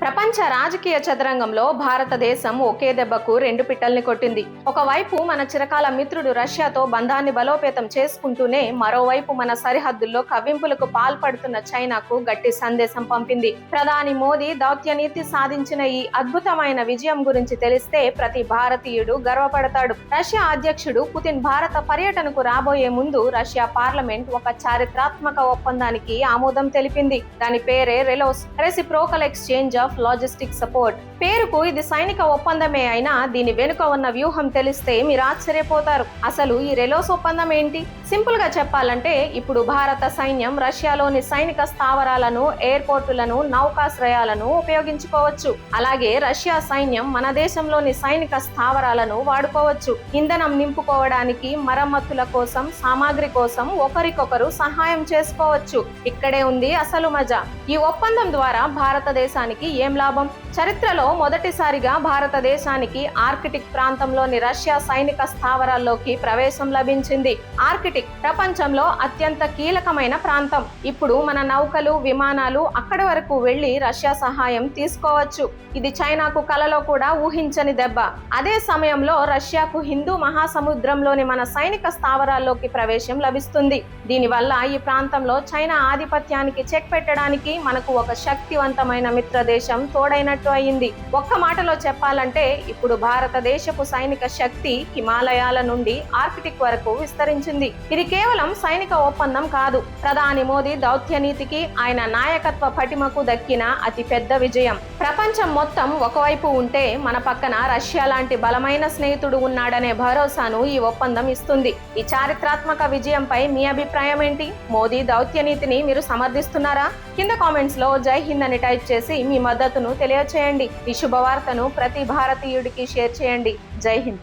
ప్రపంచ రాజకీయ చదరంగంలో భారతదేశం ఒకే దెబ్బకు రెండు పిట్టల్ని కొట్టింది. ఒకవైపు మన చిరకాల మిత్రుడు రష్యాతో బంధాన్ని బలోపేతం చేసుకుంటూనే మరోవైపు మన సరిహద్దుల్లో కవ్వింపులకు పాల్పడుతున్న చైనాకు గట్టి సందేశం పంపింది. ప్రధాని మోదీ దౌత్యనీతి సాధించిన ఈ అద్భుతమైన విజయం గురించి తెలిస్తే ప్రతి భారతీయుడు గర్వపడతాడు. రష్యా అధ్యక్షుడు పుతిన్ భారత పర్యటనకు రాబోయే ముందు రష్యా పార్లమెంట్ ఒక చారిత్రాత్మక ఒప్పందానికి ఆమోదం తెలిపింది. దాని పేరే రెలోస్, reciprocal exchange of logistic support. పేరుకు ఇది సైనిక ఒప్పందమే అయినా దీని వెనుక ఉన్న వ్యూహం తెలిస్తే మీరు ఆశ్చర్యపోతారు. అసలు ఈ రెలోస్ ఒప్పందం ఏంటి? సింపుల్ గా చెప్పాలంటే ఇప్పుడు భారత సైన్యం రష్యాలోని సైనిక స్థావరాలను, ఎయిర్పోర్టులను, నౌకాశ్రయాలను ఉపయోగించుకోవచ్చు. అలాగే రష్యా సైన్యం మన దేశంలోని సైనిక స్థావరాలను వాడుకోవచ్చు. ఇంధనం నింపుకోవడానికి, మరమ్మతుల కోసం, సామాగ్రి కోసం ఒకరికొకరు సహాయం చేసుకోవచ్చు. ఇక్కడే ఉంది అసలు మజా. ఈ ఒప్పందం ద్వారా భారతదేశానికి ఏం లాభం? చరిత్రలో మొదటిసారిగా భారతదేశానికి ఆర్కిటిక్ ప్రాంతంలోని రష్యా సైనిక స్థావరాల్లోకి ప్రవేశం లభించింది. ఆర్కిటిక్ ప్రపంచంలో అత్యంత కీలకమైన ప్రాంతం. ఇప్పుడు మన నౌకలు, విమానాలు అక్కడి వరకు వెళ్లి రష్యా సహాయం తీసుకోవచ్చు. ఇది చైనాకు కలలో కూడా ఊహించని దెబ్బ. అదే సమయంలో రష్యాకు హిందూ మహాసముద్రంలోని మన సైనిక స్థావరాల్లోకి ప్రవేశం లభిస్తుంది. దీనివల్ల ఈ ప్రాంతంలో చైనా ఆధిపత్యానికి చెక్ పెట్టడానికి మనకు ఒక శక్తివంతమైన మిత్ర దేశం తోడైనట్టు అయింది. ఒక్క మాటలో చెప్పాలంటే ఇప్పుడు భారతదేశపు సైనిక శక్తి హిమాలయాల నుండి ఆర్కిటిక్ వరకు విస్తరించింది. ఇది కేవలం సైనిక ఒప్పందం కాదు, ప్రధాని మోదీ దౌత్యనీతికి, ఆయన నాయకత్వ పటిమకు దక్కిన అతి పెద్ద విజయం. ప్రపంచం మొత్తం ఒకవైపు ఉంటే మన పక్కన రష్యా లాంటి బలమైన స్నేహితుడు ఉన్నాడనే భరోసాను ఈ ఒప్పందం ఇస్తుంది. ఈ చారిత్రాత్మక విజయంపై మీ అభిప్రాయం ఏంటి? మోదీ దౌత్యనీతిని మీరు సమర్థిస్తున్నారా? కింద కామెంట్స్ లో జై హింద్ అని టైప్ చేసి మీ మద్దతును తెలియచేయండి. ఈ శుభవార్తను ప్రతి భారతీయుడికి షేర్ చేయండి. జై హింద్.